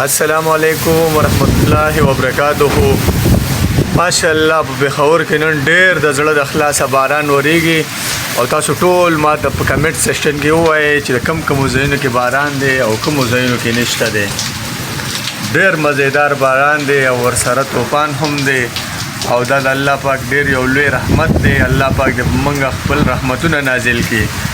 السلام علیکم ورحمت الله وبرکاتہ. ماشاءالله په بخور کې نن ډېر د زړه د اخلاصه باران وریږي او تاسو ټول ما د کمنټ سیکشن کې وایي چې کوم ځایونو کې باران دی او کوم ځایونو کې نشته دی. ډېر مزیدار باران دی او ورسره طوفان هم دی او دا د الله پاک ډېر یو لوی رحمت دی. الله پاک دې موږ خپل رحمتونه نازل کړي